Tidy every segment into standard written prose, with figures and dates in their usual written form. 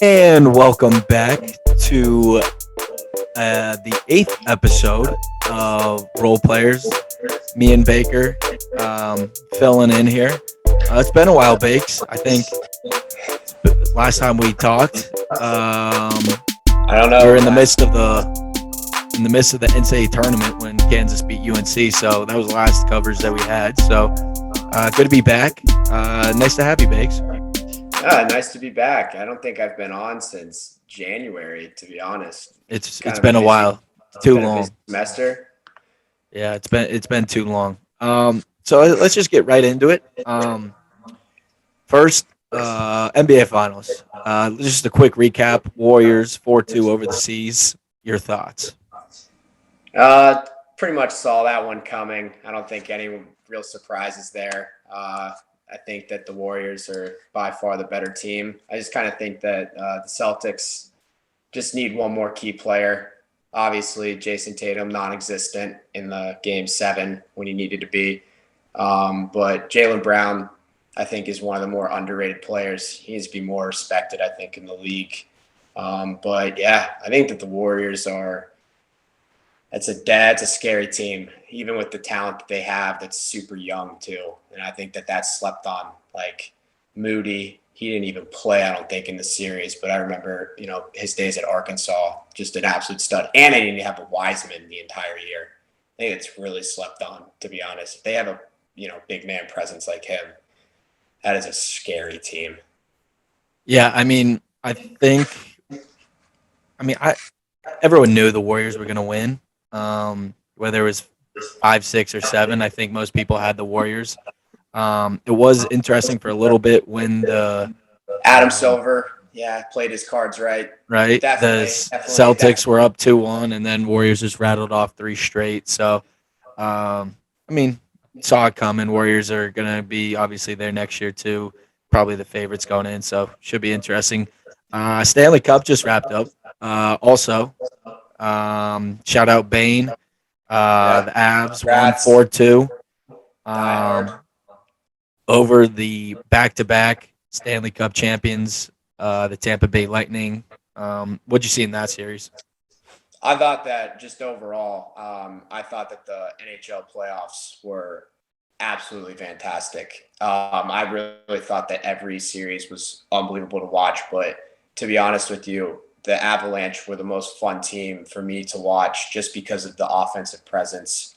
And welcome back to the 8th episode of Role Players. Me and Baker filling in here. It's been a while, Bakes. I think last time we talked, I don't know. we were in the midst of the NCAA tournament when Kansas beat UNC. So that was the last coverage that we had. So good to be back. Nice to have you, Bakes. Nice to be back. I don't think I've been on since January, to be honest. It's been a while. Too long. Semester. Yeah, it's been too long. So let's just get right into it. First, NBA Finals. Just a quick recap. Warriors 4-2 over the Seas. Your thoughts? Pretty much saw that one coming. I don't think any real surprises there. I think that the Warriors are by far the better team. I just kind of think that the Celtics just need one more key player. Obviously, Jason Tatum, non-existent in the Game 7 when he needed to be. But Jaylen Brown, I think, is one of the more underrated players. He needs to be more respected, I think, in the league. But, yeah, I think that the Warriors are – it's a scary team, even with the talent that they have that's super young too. And I think that that's slept on. Like Moody, he didn't even play, I don't think, in the series. But I remember, his days at Arkansas, just an absolute stud. And they didn't have a Wiseman the entire year. I think it's really slept on, to be honest. If they have a, big man presence like him, that is a scary team. Yeah, everyone knew the Warriors were going to win. Whether it was 5, 6, or 7, I think most people had the Warriors. It was interesting for a little bit when the Adam Silver, played his cards right. Right, Definitely, the Celtics were up 2-1, and then Warriors just rattled off 3 straight. So, saw it coming. Warriors are gonna be obviously there next year too. Probably the favorites going in, so should be interesting. Stanley Cup just wrapped up. Also. Shout out Bane. The Avs won 4-2 over the back-to-back Stanley Cup champions, the Tampa Bay Lightning. What'd you see in that series? I thought that just overall, I thought that the NHL playoffs were absolutely fantastic. I really thought that every series was unbelievable to watch, but to be honest with you, the Avalanche were the most fun team for me to watch just because of the offensive presence.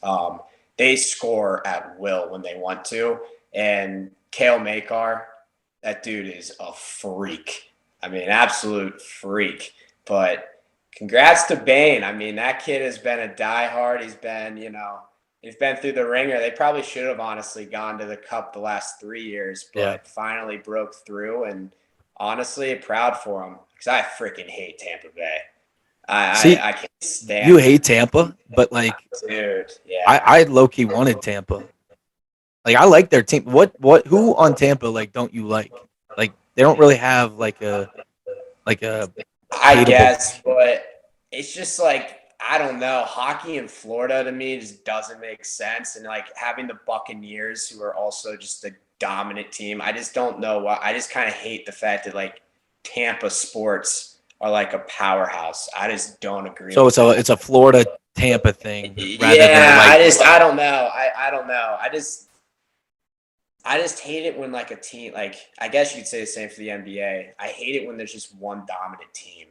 They score at will when they want to. And Cale Makar, that dude is a freak. An absolute freak. But congrats to Bane. That kid has been a diehard. He's been, he's been through the ringer. They probably should have honestly gone to the Cup the last 3 years, but finally broke through. And honestly, proud for him. Because I freaking hate Tampa Bay. I can't stand you hate Tampa, but dude, yeah. I low-key wanted Tampa. I like their team. Who on Tampa don't you like? They don't really have a I guess, but it's just I don't know. Hockey in Florida to me just doesn't make sense. And having the Buccaneers, who are also just a dominant team, I just don't know why. I just kind of hate the fact that Tampa sports are a powerhouse. I just don't agree. So it's a Florida Tampa thing. I don't know. I don't know. I just hate it when a team I guess you'd say the same for the NBA. I hate it when there's just one dominant team.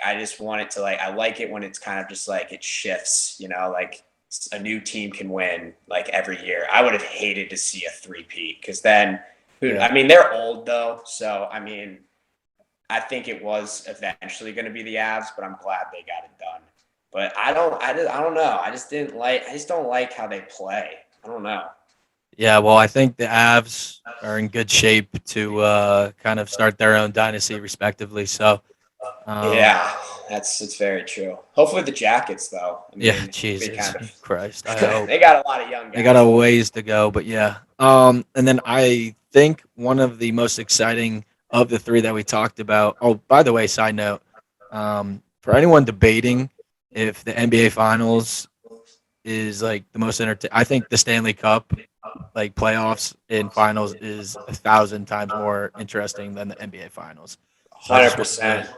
I just want it to I like it when it's kind of just it shifts. A new team can win every year. I would have hated to see a three-peat because then they're old though, so I think it was eventually going to be the Avs, but I'm glad they got it done. But I don't know. I just don't like how they play. I don't know. Yeah, well, I think the Avs are in good shape to kind of start their own dynasty respectively. So, it's very true. Hopefully the Jackets, though. Jesus Christ. I hope. They got a lot of young guys. They got a ways to go, but yeah. And then I think one of the most exciting of the 3 that we talked about. Oh, by the way, side note, for anyone debating if the NBA Finals is like the most entertaining. I think the Stanley Cup, like playoffs and finals, is 1,000 times more interesting than the NBA finals. So I Hundred just wanted percent, to.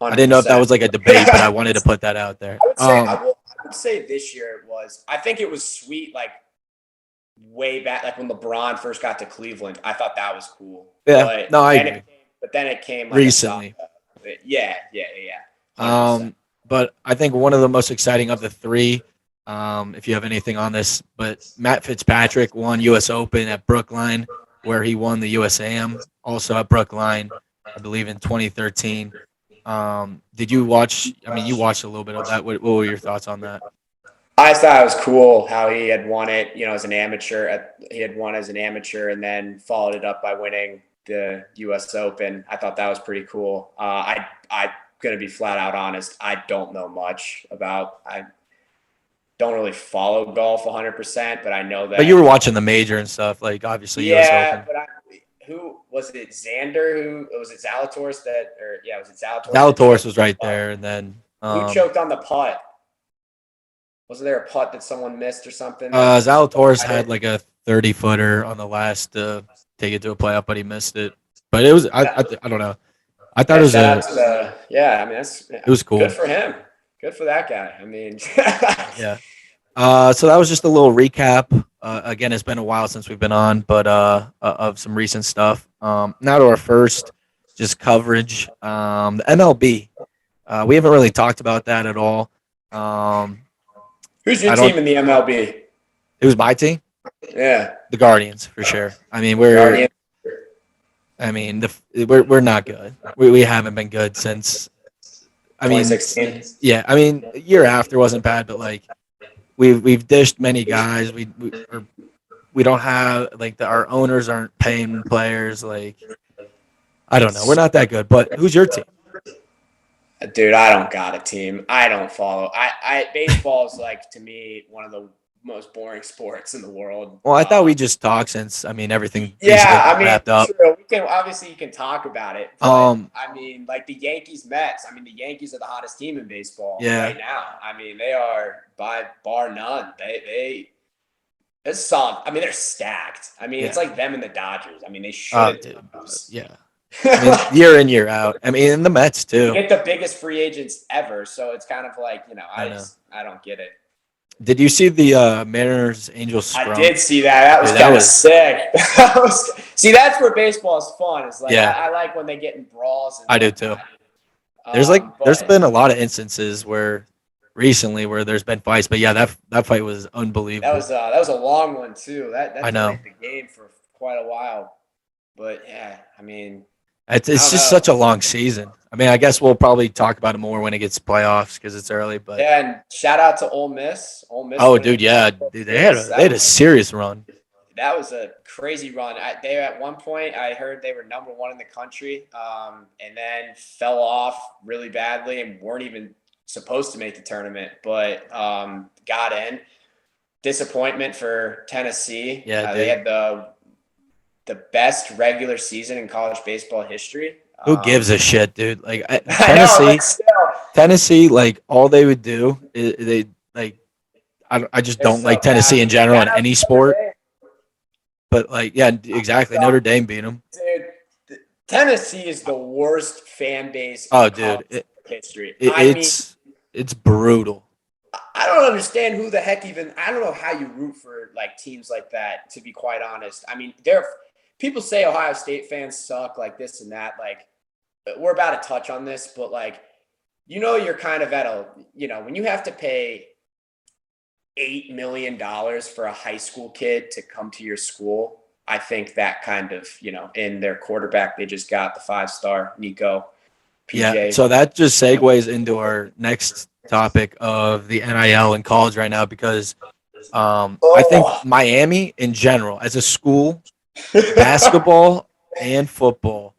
I hundred didn't know if that percent. was like a debate, but I wanted to put that out there. I would say I would say this year it was. I think it was sweet, like way back, like when LeBron first got to Cleveland. I thought that was cool. Yeah, no, I agree. But then it came like a Recently. saga. Yeah, yeah, yeah. 100%. But I think one of the most exciting of the three, if you have anything on this, but Matt Fitzpatrick won U.S. Open at Brookline, where he won the USAM, also at Brookline, I believe in 2013. Did you watch? I mean, you watched a little bit of that. What were your thoughts on that? I thought it was cool how he had won it, as an amateur. He had won as an amateur and then followed it up by winning the U.S. Open. I thought that was pretty cool. I'm going to be flat out honest. I don't know much about. I don't really follow golf 100%, but I know that. But you were watching the major and stuff, like obviously U.S. Open. But who was it? Xander? Who was it? Zalatoris that? Or yeah, was it Zalatoris? Zalatoris was right there, and then who choked on the putt? Wasn't there a putt that someone missed or something? Zalatoris had like a 30-footer on the last take it to a playoff, but he missed it. But it was I don't know. I thought it was it was cool. Good for him. Good for that guy. I mean, yeah. So that was just a little recap. Again, it's been a while since we've been on, but of some recent stuff. Now to our first just coverage. The MLB. We haven't really talked about that at all. Who's your team in the MLB? It was my team. Yeah, the Guardians for sure. I mean, we're not good. We haven't been good since. I mean, 2016. Yeah, I mean, year after wasn't bad, but like we've dished many guys. We don't have like our owners aren't paying players. Like I don't know, we're not that good. But who's your team? Dude, I don't got a team. I don't follow. Baseball is like to me one of the most boring sports in the world. Well, I thought we just talked since everything wrapped up. True. You can talk about it. But, like the Yankees, Mets. I mean, the Yankees are the hottest team in baseball right now. I mean, they are by bar none. It's solid. I mean, they're stacked. I mean, it's like them and the Dodgers. I mean, they should lose. Yeah. I mean, year in, year out. I mean, and the Mets too. They get the biggest free agents ever, so it's kind of like I don't get it. Did you see the Mariners Angels scrum? I did see that. That was sick. See, that's where baseball is fun. It's like I like when they get in brawls. I do too. There's been a lot of instances recently where there's been fights, but yeah, that fight was unbelievable. That was a long one too. That I know. delayed the game for quite a while. But yeah, I mean, it's just such a long season. I mean, I guess we'll probably talk about it more when it gets playoffs because it's early. But yeah, and shout out to Ole Miss. Oh, dude, yeah, dude, they had a serious run. That was a crazy run. They at one point I heard they were number 1 in the country, and then fell off really badly and weren't even supposed to make the tournament, but got in. Disappointment for Tennessee. Yeah, they had the best regular season in college baseball history. Who gives a shit, dude? Like Tennessee, like all they would do is they like. I just don't like Tennessee in general in any sport. But like, yeah, exactly. Notre Dame beat them. Dude, Tennessee is the worst fan base. In history. It's brutal. I don't understand who the heck even. I don't know how you root for like teams like that. To be quite honest, I mean, people say Ohio State fans suck, like this and that. Like, we're about to touch on this, but like, you're kind of at when you have to pay $8 million for a high school kid to come to your school. I think that kind of, in their quarterback, they just got the 5-star Nico. PGA. Yeah, so that just segues into our next topic of the NIL in college right now because I think Miami in general, as a school, basketball and football,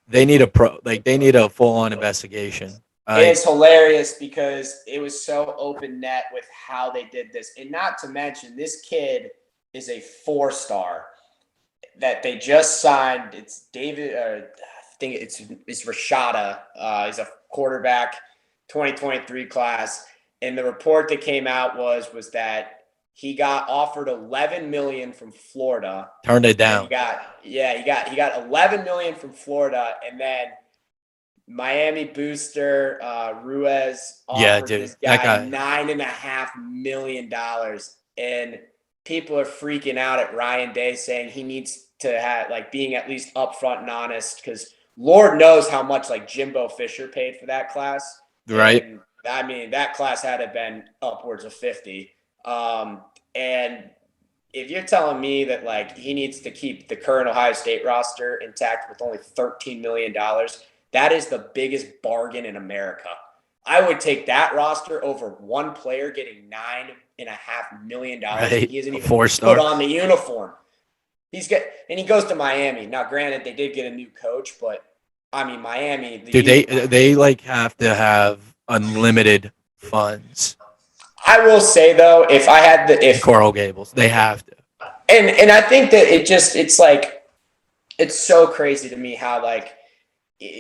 they need a full-on investigation. It's hilarious because it was so open net with how they did this. And not to mention, this kid is a 4-star that they just signed. It's David, I think it's Rashada. He's a quarterback, 2023 class. And the report that came out was that he got offered 11 million from Florida. Turned it down. He got 11 million from Florida, and then Miami booster Ruiz offered this guy $9.5 million, and people are freaking out at Ryan Day, saying he needs to have like being at least upfront and honest, because Lord knows how much like Jimbo Fisher paid for that class. Right. And, I mean, that class had to have been upwards of 50. And if you're telling me that like he needs to keep the current Ohio State roster intact with only $13 million, that is the biggest bargain in America. I would take that roster over one player getting $9.5 million. Right. He isn't even Four-star. put on the uniform. And he goes to Miami. Now, granted, they did get a new coach, but I mean, Miami. They like have to have unlimited funds. I will say though, if I had Coral Gables, they have to. And I think that it's like, it's so crazy to me how like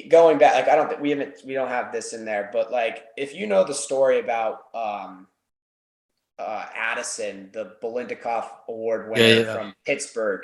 going back, like we don't have this in there, but like if you know the story about Addison, the Bolindikoff Award winner from Pittsburgh.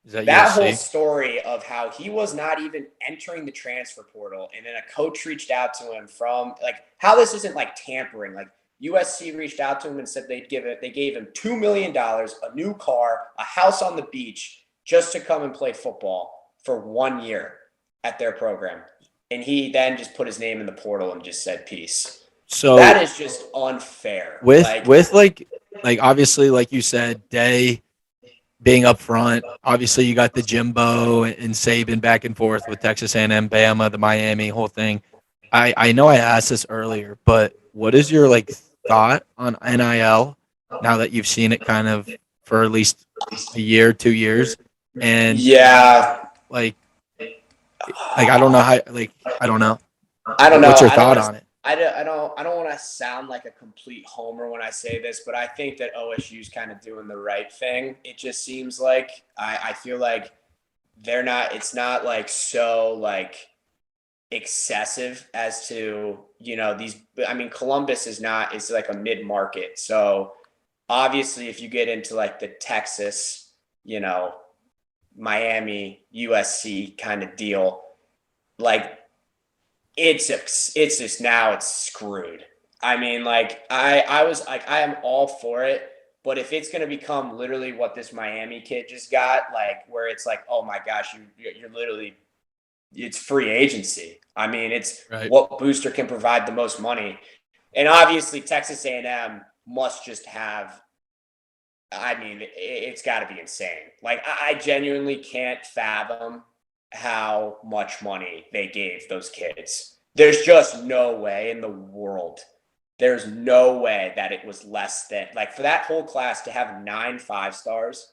That whole story of how he was not even entering the transfer portal, and then a coach reached out to him from like how this isn't like tampering. Like USC reached out to him and said they gave him $2 million, a new car, a house on the beach, just to come and play football for 1 year at their program. And he then just put his name in the portal and just said peace. So that is just unfair. With obviously, like you said, Day being up front, obviously you got the Jimbo and Saban back and forth with Texas A&M, Bama, the Miami whole thing. I know I asked this earlier, but what is your like thought on NIL now that you've seen it kind of for at least a year, 2 years? And like I don't know how, like I don't know. What's your thought on it? I don't want to sound like a complete homer when I say this, but I think that OSU's kind of doing the right thing. It just seems like I feel like it's not like so like excessive as to, these, I mean, Columbus is like a mid-market. So obviously if you get into like the Texas, Miami, USC kind of deal, like it's just now it's screwed. I mean, like I was like, I am all for it, but if it's going to become literally what this Miami kid just got, like where it's like, oh my gosh, you're literally, it's free agency. I mean, it's what booster can provide the most money. And obviously Texas A&M must just have, I mean, it's got to be insane. Like I genuinely can't fathom how much money they gave those kids. There's just no way in the world. There's no way that it was less than, like, for that whole class to have 9 5-stars.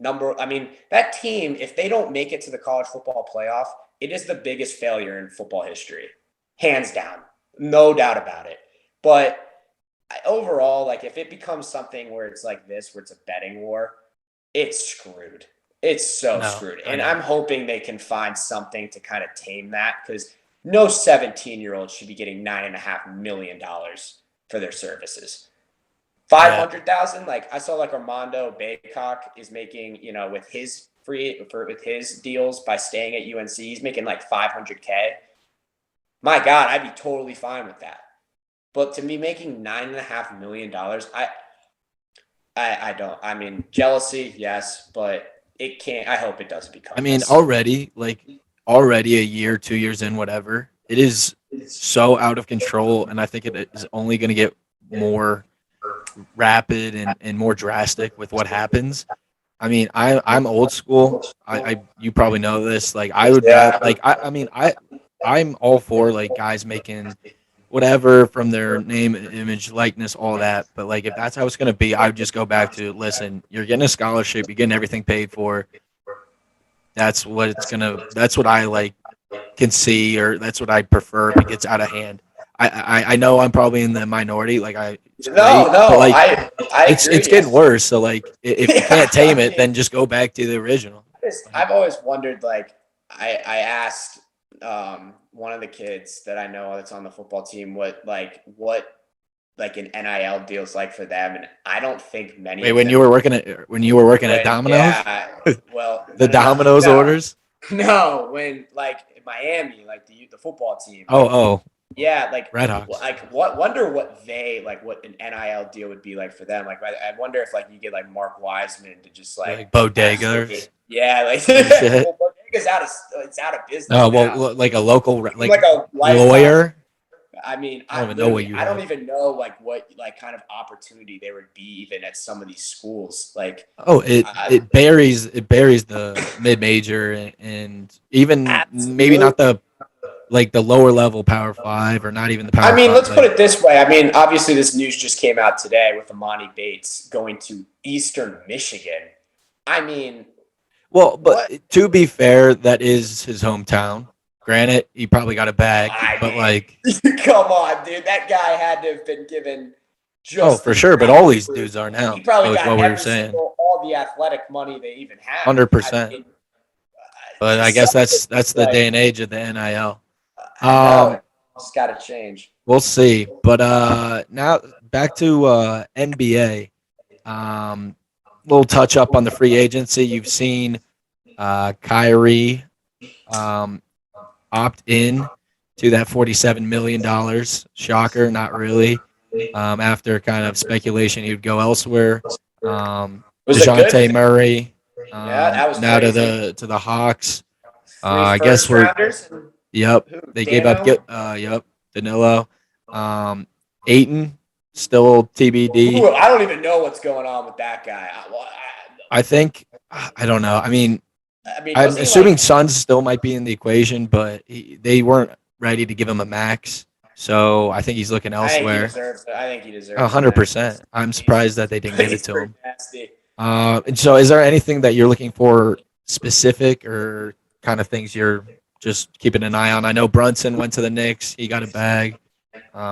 I mean, that team, if they don't make it to the college football playoff, it is the biggest failure in football history. Hands down. No doubt about it. But overall, like, if it becomes something where it's like this, where it's a betting war, it's screwed. It's so screwed. And I'm hoping they can find something to kind of tame that, because no 17-year-old should be getting $9.5 million for their services. 500,000, like I saw like Armando Baycock is making, with his with his deals by staying at UNC, he's making like $500K. My God, I'd be totally fine with that. But to be making $9.5 million, I don't. I mean, jealousy, yes, but it can't. I hope it doesn't become. I mean, already a year, 2 years in, whatever, it is so out of control, and I think it is only going to get more rapid and more drastic with what happens. I mean, I'm old school. You probably know this. Like I would I'm all for like guys making whatever from their name, image, likeness, all that. But like if that's how it's gonna be, I would just go back to, listen, you're getting a scholarship, you're getting everything paid for. That's what I like can see, or that's what I prefer if it gets out of hand. I know I'm probably in the minority. Like it's getting worse. So like if you can't tame it, then just go back to the original. I've always wondered. Like I asked one of the kids that I know that's on the football team what like an NIL deal is like for them, and I don't think many Wait, of when them. you were working at Domino's, Yeah, well, the Domino's no, orders. no, when like in Miami, like the football team. Oh, Yeah, like Red Hawks. wonder what what an NIL deal would be like for them. Like I wonder if like you get like Mark Wiseman to just like Like absolutely, bodegas yeah, like and shit. well, Bodega's it's out of business Oh now. well, like a local Like a lifetime. lawyer. I mean, I don't even know what you I don't have. even know like what like kind of opportunity there would be even at some of these schools. Like, Oh, it I, it buries it buries the mid major and even maybe not absolutely. the lower level Power Five or not even the I Power mean, Five. let's put Like, it this way. I mean, obviously, this news just came out today with Amani Bates going to Eastern Michigan. I mean, well, but what? to be fair, that is his hometown. Granted, he probably got a bag, I but like, mean, come on, dude. That guy had to have been given oh, just for the sure. But all these absolute. dudes are He now. probably Like got what we were every saying, single, all the athletic money they even have. I 100%. mean, But I guess some of that's it's the day like, and age of the NIL. I know, Um, it's got to change. we'll see. But now back to NBA. Little touch up on the free agency. You've seen Kyrie um, opt in to that $47 million. Shocker, not really. After kind of speculation, he would go elsewhere. Was it good? DeJounte Murray Yeah, that was now to crazy. the Hawks. Three I guess first we're rounders. And yep. who? They gave up Dano. Danilo, Aiton still TBD. I don't even know what's going on with that guy. I think I don't know. I mean, I mean, I'm wasn't he assuming like? Suns still might be in the equation, but they weren't ready to give him a max. So I think he's looking I think he elsewhere. deserves it. I think he deserves a max. 100%. I'm He's, surprised that they didn't give it he's to pretty him. nasty. And so, is there anything that you're looking for specific, or kind of things you're just keeping an eye on? I know Brunson went to the Knicks; he got a bag.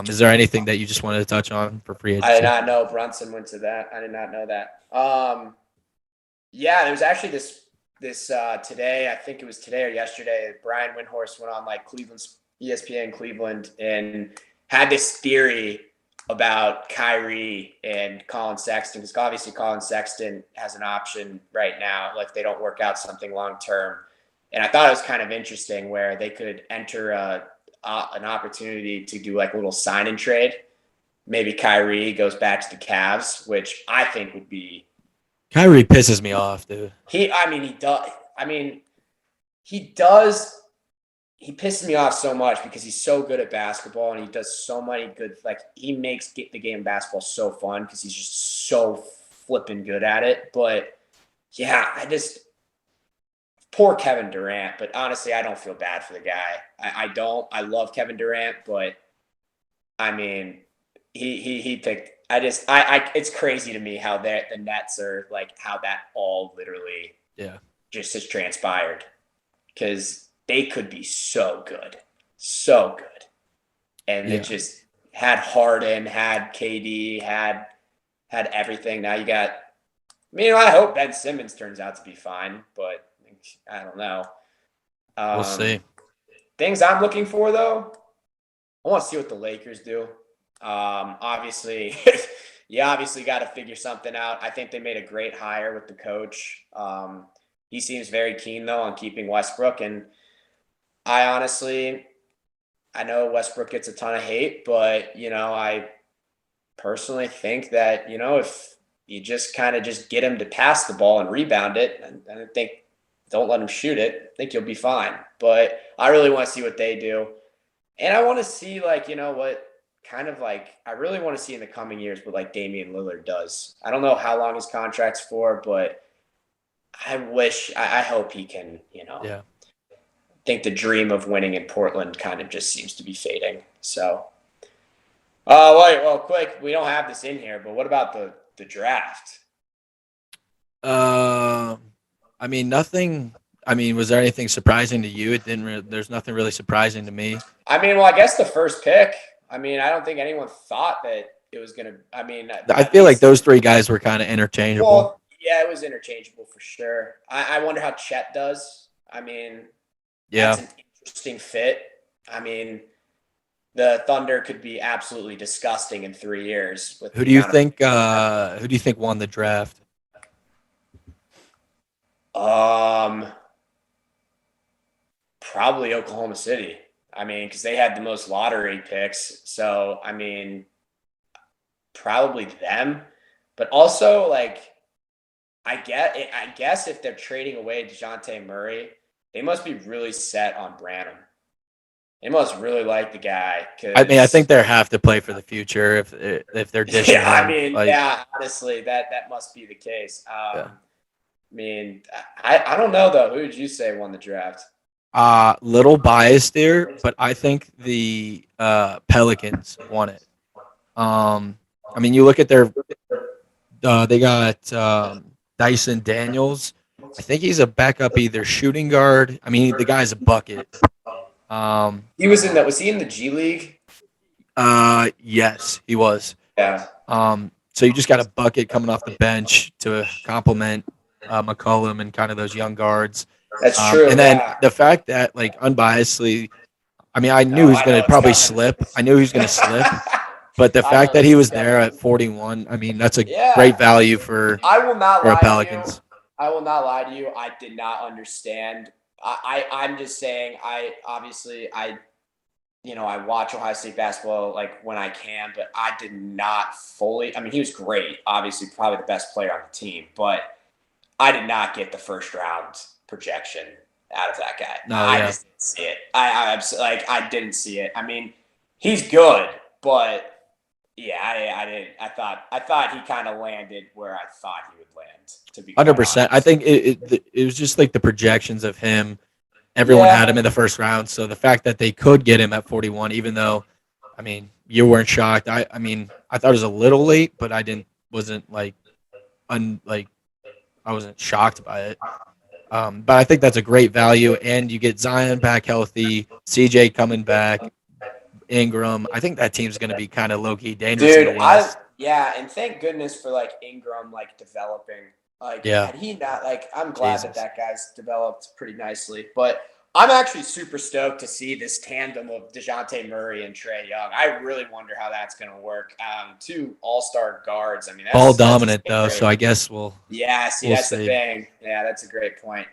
Is there anything that you just wanted to touch on for free I did agency? not know Brunson went to that. I did not know that. Yeah, there was actually this today. I think it was today or yesterday. Brian Windhorst went on like Cleveland's ESPN Cleveland and had this theory about Kyrie and Colin Sexton, because obviously Colin Sexton has an option right now, like if they don't work out something long term. And I thought it was kind of interesting where they could enter an opportunity to do like a little sign and trade. Maybe Kyrie goes back to the Cavs, which I think would be Kyrie pisses me off, dude. I mean, he does. I mean, he does. He pisses me off so much because he's so good at basketball and he does so many good. Like he makes the game of basketball so fun because he's just so flipping good at it. But yeah, I just poor Kevin Durant. But honestly, I don't feel bad for the guy. I don't. I love Kevin Durant, but I mean, he picked. I it's crazy to me how that the Nets are like how that all literally Yeah, just has transpired because they could be so good, and it yeah. just had Harden, had KD, had everything. Now you got. I mean, I hope Ben Simmons turns out to be fine, but I don't know. We'll see. Things I'm looking for though, I want to see what the Lakers do. Obviously, you obviously got to figure something out. I think they made a great hire with the coach. He seems very keen though on keeping Westbrook, and I know Westbrook gets a ton of hate, but I personally think that if you just kind of just get him to pass the ball and rebound it, and I think don't let him shoot it, I think you'll be fine. But I really want to see what they do. And I want to see, like, what kind of like I really want to see in the coming years what like Damian Lillard does. I don't know how long his contract's for, but I hope he can, Yeah. think the dream of winning in Portland kind of just seems to be fading. So, wait, well, quick, we don't have this in here, but what about the draft? Uh, I mean, nothing. I mean, was there anything surprising to you? It didn't. There's nothing really surprising to me. I mean, well, I guess the first pick. I mean, I don't think anyone thought that it was gonna. I mean, I at feel like least. those three guys were kind of interchangeable. Well, yeah, it was interchangeable for sure. I wonder how Chet does. I mean, that's Yeah. an interesting fit. I mean, the Thunder could be absolutely disgusting in 3 years with Who the do you amount think? Who do you think won the draft? of probably Oklahoma City. I mean, because they had the most lottery picks. So, I mean, probably them. But also, like, I guess if they're trading away DeJounte Murray, they must be really set on Branham. They must really like the guy I mean, I think because they have to play for the future if they're dishing yeah, I him. mean, Like, yeah, honestly, that must be the case. yeah. I mean, I don't know though. Who did you say won the draft? Little biased there, but I think the Pelicans won it. I mean, you look at their they got Dyson Daniels. I think he's a backup, either shooting guard. I mean, the guy's a bucket. Um, He was in that. Was he in the G League? yes, he was. Yeah, So you just got a bucket coming off the bench to complement McCollum and kind of those young guards. that's true. And then Yeah. the fact that, like, unbiasedly, I mean, I knew Oh, he was I going know to it's probably coming. slip. I knew he was going to slip. But the I fact know that he this is was there coming. at 41, I mean, that's a great Yeah, value for I will not a lie to you. Pelicans. I will not lie to you. I did not understand. I'm just saying. I obviously I watch Ohio State basketball like when I can, but I did not fully. I mean, he was great. Obviously, probably the best player on the team, but I did not get the first round projection out of that guy. No, I yeah, just didn't see it. I didn't see it. I mean, he's good, but yeah, I didn't. I thought he kind of landed where I thought he would land. To be quite 100%. I honest. think it was just like the projections of him. Everyone had Yeah, him in the first round, so the fact that they could get him at 41, even though, I mean, you weren't shocked. I mean, I thought it was a little late, but I wasn't like like I wasn't shocked by it. But I think that's a great value, and you get Zion back healthy, CJ coming back, Ingram. I think that team's going to be kind of low key dangerous in dude. the East. And thank goodness for like Ingram like developing. Like Yeah, had he not like I'm glad that Jesus. that guy's developed pretty nicely. But I'm actually super stoked to see this tandem of DeJounte Murray and Trae Young. I really wonder how that's going to work. Two all-star guards. I mean, Ball that's dominant though, so great. I guess we'll Yeah, see, we'll that's the see. thing. Yeah, that's a great point.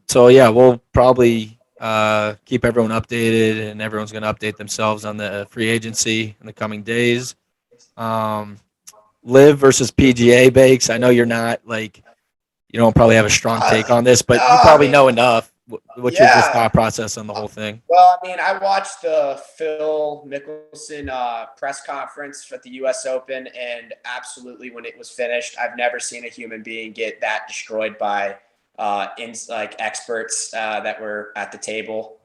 So yeah, we'll probably keep everyone updated, and everyone's going to update themselves on the free agency in the coming days. Um, Live versus PGA Bakes. I know you're not like you don't probably have a strong take on this, No, but you I probably mean, know enough. What's your just yeah. thought process on the whole thing? Well, I mean, I watched the Phil Mickelson press conference at the U.S. Open, and absolutely, when it was finished, I've never seen a human being get that destroyed by like experts that were at the table.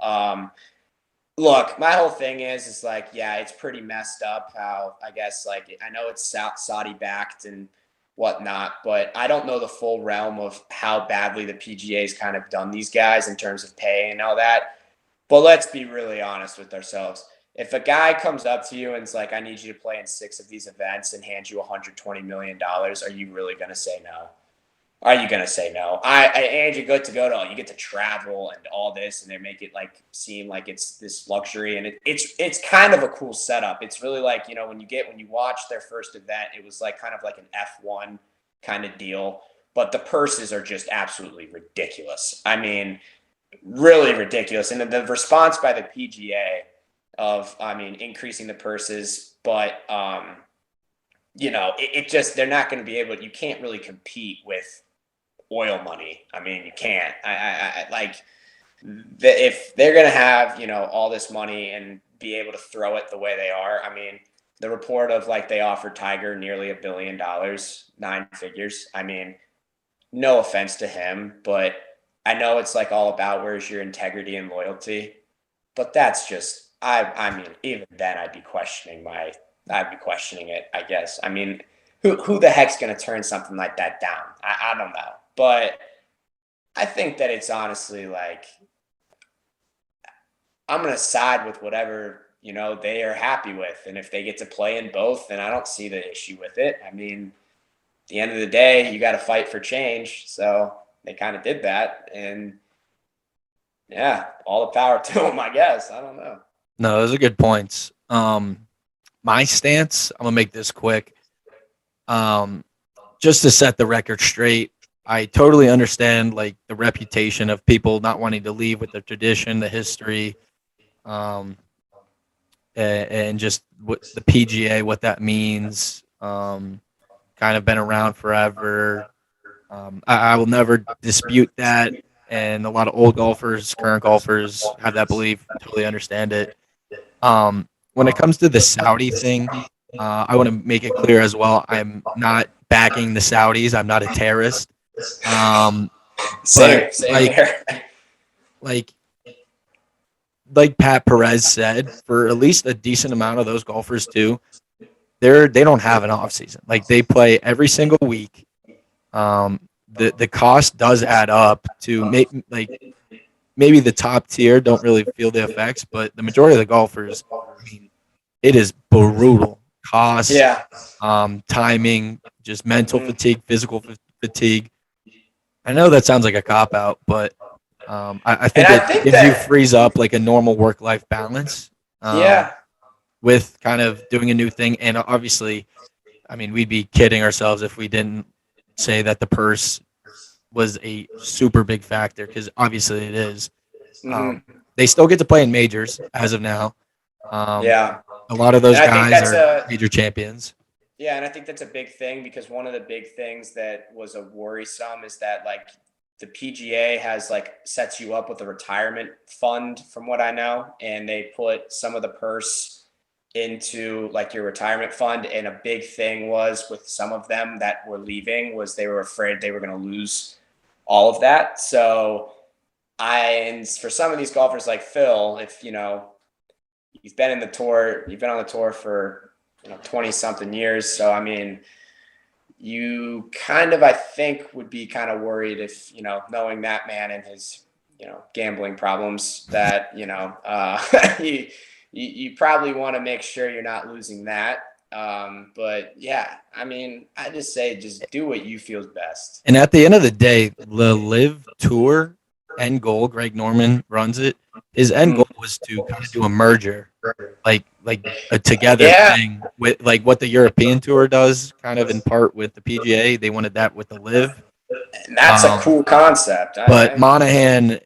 Look, my whole thing is like, yeah, it's pretty messed up how I guess like I know it's Saudi backed and whatnot, but I don't know the full realm of how badly the PGA's kind of done these guys in terms of pay and all that. But let's be really honest with ourselves. If a guy comes up to you and is like, I need you to play in 6 of these events and hands you $120 million, are you really going to say no? Are you going to say no? And you get to go to, you get to travel and all this, and they make it like seem like it's this luxury, and it's kind of a cool setup. It's really like, when you watch their first event, it was like kind of like an F1 kind of deal, but the purses are just absolutely ridiculous. I mean, really ridiculous. And the response by the PGA of, I mean, increasing the purses, but it just, they're not going to be able, you can't really compete with oil money. I mean, you can't. I like if they're gonna have all this money and be able to throw it the way they are. I mean, the report of like they offered Tiger nearly $1 billion, 9 figures. I mean, no offense to him, but I know it's like all about where's your integrity and loyalty. But that's just I mean, even then I'd be questioning it, I guess. I mean, who the heck's gonna turn something like that down? I don't know. But I think that it's honestly like I'm going to side with whatever, they are happy with. And if they get to play in both, then I don't see the issue with it. I mean, at the end of the day, you got to fight for change. So they kind of did that. And yeah, all the power to them, I guess. I don't know. No, those are good points. My stance, I'm gonna make this quick. Um, just to set the record straight, I totally understand like the reputation of people not wanting to leave with the tradition, the history, um, and just what the PGA, what that means. Kind of been around forever. I will never dispute that, and a lot of old golfers, current golfers have that belief. Totally understand it. When it comes to the Saudi thing, I want to make it clear as well. I'm not backing the Saudis. I'm not a terrorist. Um, but Same here. like like Pat Perez said, for at least a decent amount of those golfers too, they don't have an off season. Like they play every single week. Um, the cost does add up to make like maybe the top tier don't really feel the effects, but the majority of the golfers, I mean, it is brutal. Cost, Yeah. timing, just mental Hmm. fatigue, physical fatigue. I know that sounds like a cop out, but I And think I it think gives you that, frees up like a normal work life balance yeah. with kind of doing a new thing. And obviously, I mean, we'd be kidding ourselves if we didn't say that the purse was a super big factor because obviously it is. Hmm. They still get to play in majors as of now. Um, Yeah. a lot of And those I think guys that's are a, major champions. yeah, and I think that's a big thing because one of the big things that was a worrisome is that like the PGA has like sets you up with a retirement fund from what I know, and they put some of the purse into like your retirement fund. And a big thing was with some of them that were leaving was they were afraid they were going to lose all of that. So and for some of these golfers like Phil, if you've been in the tour, you've been on the tour for 20 something years. So, I mean, you kind of, I think, would be kind of worried if, knowing that man and his, gambling problems that, you, you probably want to make sure you're not losing that. But yeah, I mean, I just say, just do what you feel is best. And at the end of the day, the Live Tour end goal, Greg Norman runs it. His end Mm. goal was to kind of do a merger, like a together Yeah. thing with like what the European Tour does, kind of in part with the PGA. They wanted that with the Live. And that's a Um, cool concept. but Monahan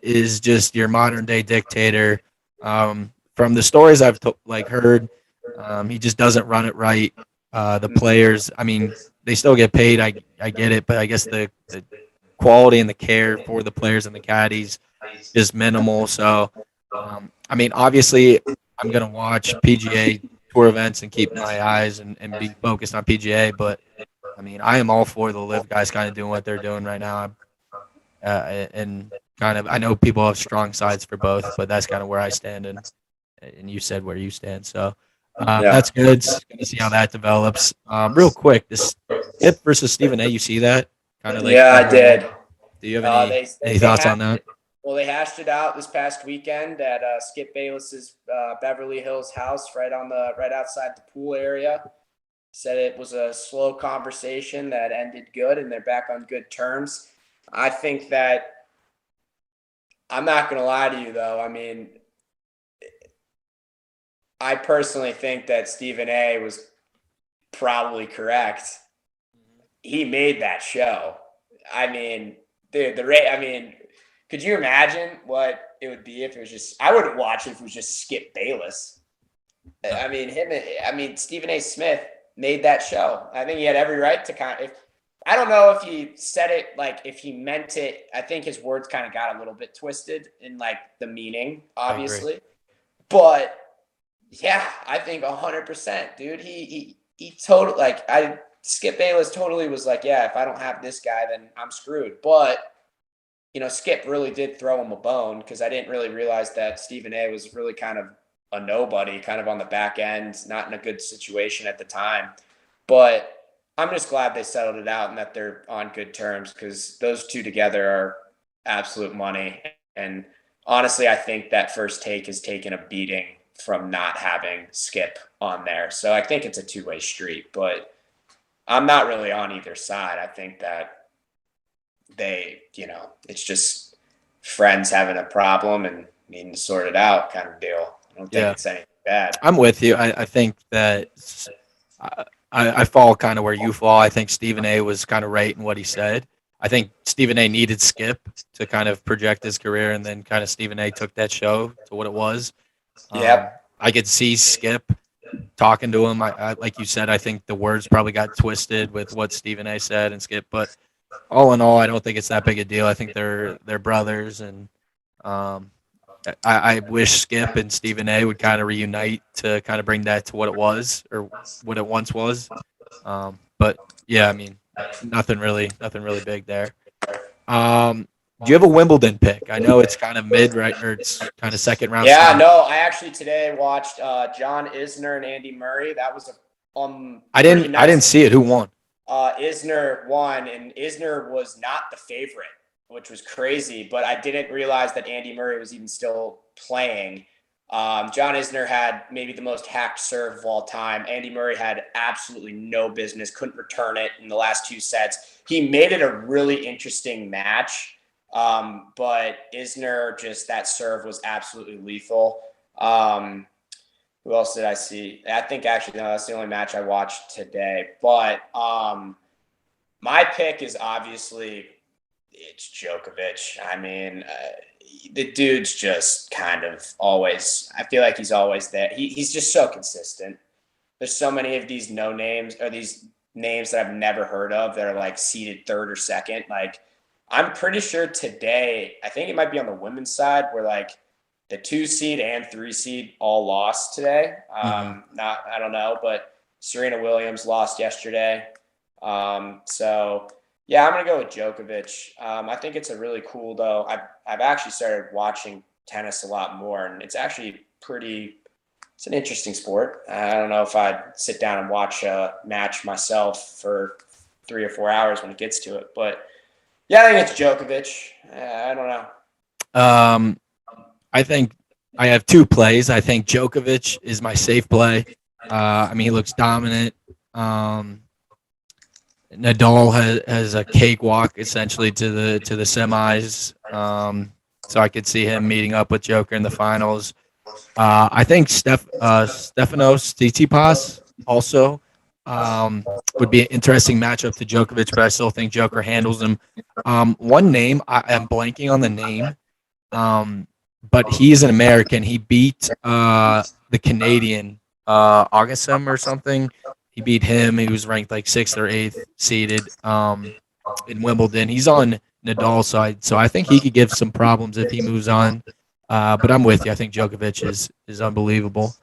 is just your modern day dictator. From the stories I've heard, he just doesn't run it right. The players, I mean, they still get paid. I get it, but I guess the quality and the care for the players and the caddies is minimal. So, I mean, obviously, I'm gonna watch PGA Tour events and keep my eyes and be focused on PGA. But I mean, I am all for the live guys kind of doing what they're doing right now. And kind of I know people have strong sides for both, but that's kind of where I stand, and you said where you stand, so Yeah. that's good. Going to see how that develops. Real quick, this Skip versus Stephen A. You see that kind of like Yeah, I that whole? did. Do you have They any thoughts had on that? Well, they hashed it out this past weekend at Skip Bayless's Beverly Hills house, right outside the pool area. Said it was a slow conversation that ended good, and they're back on good terms. I think that I'm not going to lie to you, though. I mean, I personally think that Stephen A. was probably correct. He made that show. I mean, dude, the rate. I mean, could you imagine what it would be if it was just? I wouldn't watch it if it was just Skip Bayless. No, I mean, Stephen A. Smith made that show. I think he had every right to I don't know if he said it like if he meant it. I think his words kind of got a little bit twisted in like the meaning, I agree. obviously. But yeah, I think 100%, dude. He totally Skip Bayless totally was like, yeah, if I don't have this guy, then I'm screwed. But Skip really did throw him a bone because I didn't really realize that Stephen A. was really kind of a nobody, kind of on the back end, not in a good situation at the time. But I'm just glad they settled it out and that they're on good terms because those two together are absolute money. And honestly, I think that First Take has taken a beating from not having Skip on there. So I think it's a two-way street, but I'm not really on either side. I think that it's just friends having a problem and needing to sort it out kind of deal. I don't think Yeah, it's anything bad. I'm with you. I think that I fall kind of where you fall. I think Stephen A was kind of right in what he said. I think Stephen A needed Skip to kind of project his career, and then kind of Stephen A took that show to what it was. Yep. I could see Skip talking to him. Like you said, I think the words probably got twisted with what Stephen A said and Skip, but all in all, I don't think it's that big a deal. I think they're brothers, and um, I wish Skip and Stephen A would kind of reunite to kind of bring that to what it was or what it once was. But yeah, I mean, nothing really big there. Do you have a Wimbledon pick? I know it's kind of mid, right, or it's kind of second round Yeah, stuff. no, I actually today watched John Isner and Andy Murray. That was a pretty nice. I didn't see it. Who won? Isner won, and Isner was not the favorite, which was crazy. But I didn't realize that Andy Murray was even still playing. John Isner had maybe the most hacked serve of all time. Andy Murray had absolutely no business, couldn't return it in the last 2 sets. He made it a really interesting match. But Isner, just that serve was absolutely lethal. Who else did I see? I think actually, no, that's the only match I watched today. But my pick is obviously it's Djokovic. I mean, the dude's just kind of always, I feel like he's always there. He's just so consistent. There's so many of these no names or these names that I've never heard of that are like seeded third or second. Like, I'm pretty sure today, I think it might be on the women's side where like the 2 seed and 3 seed all lost today. I don't know, but Serena Williams lost yesterday. So yeah, I'm going to go with Djokovic. I think it's a really cool though. I've actually started watching tennis a lot more, and it's actually it's an interesting sport. I don't know if I'd sit down and watch a match myself for 3 or 4 hours when it gets to it, but yeah, I think it's Djokovic. I don't know. I think I have 2 plays. I think Djokovic is my safe play. I mean, he looks dominant. Nadal has a cakewalk essentially to the semis. So I could see him meeting up with Joker in the finals. I think Stefanos Tsitsipas also would be an interesting matchup to Djokovic, but I still think Joker handles him. One name I'm blanking on the name, but he's an American. He beat the Canadian Augustum or something. He beat him. He was ranked like 6th or 8th seeded in Wimbledon. He's on Nadal's side, so I think he could give some problems if he moves on. But I'm with you. I think Djokovic is unbelievable.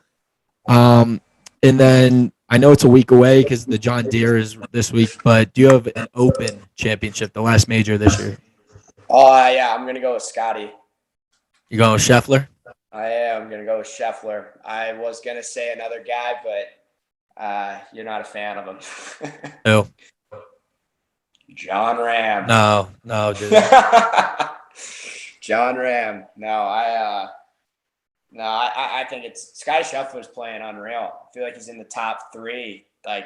And then I know it's a week away because the John Deere is this week, but do you have an Open championship, the last major this year? Oh, yeah, I'm going to go with Scotty. You going with Scheffler? I am going to go with Scheffler. I was going to say another guy, but you're not a fan of him. Who? John Ram. No, dude. John Ram. I think it's Scotty Scheffler's playing unreal. I feel like he's in the top 3 like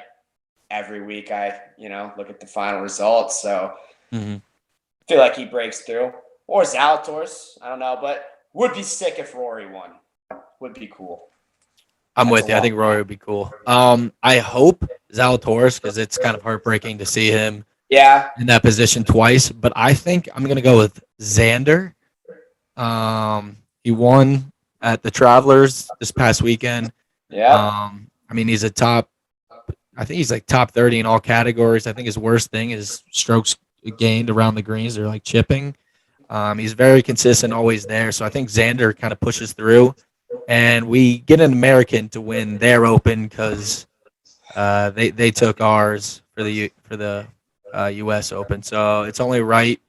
every week. I look at the final results, so I feel like he breaks through. Or Zalatoris, I don't know, but would be sick if Rory won. Would be cool. I'm with you. I think Rory would be cool. I hope Zalatoris, because it's kind of heartbreaking to see him in that position twice. But I think I'm going to go with Xander. He won at the Travelers this past weekend. Yeah. I mean, he's I think he's like top 30 in all categories. I think his worst thing is strokes gained around the greens or like chipping. He's very consistent, always there. So I think Xander kind of pushes through. And we get an American to win their Open because they took ours for the U.S. Open. So it's only right.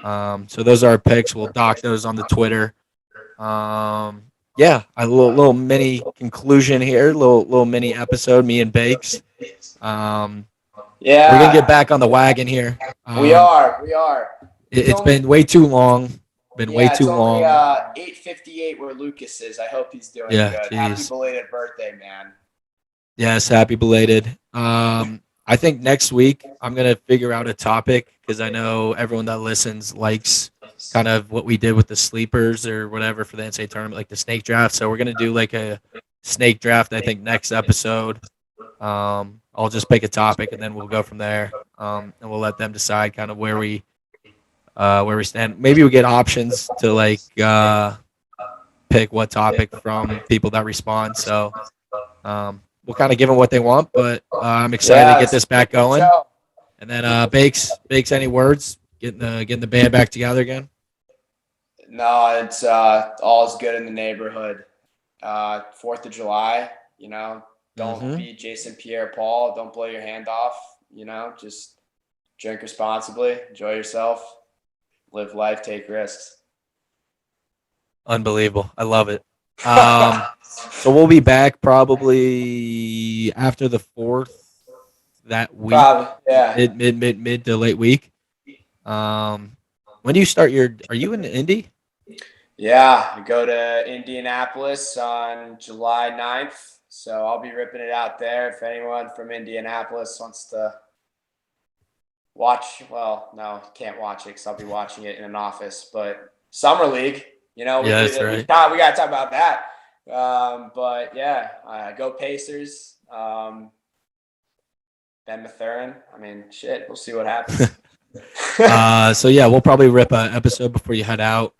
So those are our picks. We'll dock those on the Twitter. Yeah, a little mini conclusion here, little mini episode. Me and Bakes. We're gonna get back on the wagon here. We are. It's been way too long. Way too long. 8:58 where Lucas is. I hope he's doing good. Geez. Happy belated birthday, man. Yes, happy belated. I think next week I'm gonna figure out a topic because I know everyone that listens likes kind of what we did with the sleepers or whatever for the NCAA tournament, like the snake draft. So we're gonna do like a snake draft. I think next episode. I'll just pick a topic and then we'll go from there. And we'll let them decide kind of where we stand. Maybe we get options to like pick what topic from people that respond. So we'll kind of give them what they want, but I'm excited to get this back going. And then Bakes, any words? Getting the band back together again? No, it's all's good in the neighborhood. 4th of July, don't be Jason Pierre-Paul. Don't blow your hand off. Just drink responsibly, enjoy yourself, live life, take risks. Unbelievable. I love it. So we'll be back probably after the 4th that week. Probably, yeah. Mid to late week. When do you start are you in Indy? Yeah, I go to Indianapolis on July 9th. So I'll be ripping it out there. If anyone from Indianapolis wants to watch, well, no, can't watch it because I'll be watching it in an office. But Summer League, that's right. we got to talk about that. But yeah, go Pacers. Ben Mathurin. I mean, shit, we'll see what happens. So yeah, we'll probably rip an episode before you head out.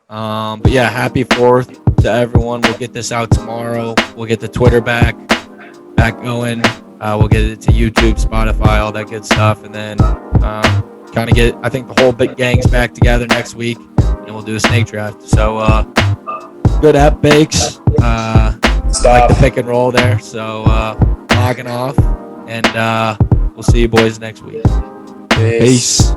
But yeah, happy 4th to everyone. We'll get this out tomorrow. We'll get the Twitter back going. We'll get it to YouTube, Spotify, all that good stuff, and then kind of get, I think, the whole big gang's back together next week, and we'll do a snake draft. So good app, Bakes. I like the pick and roll there. So logging off, and we'll see you boys next week. Peace.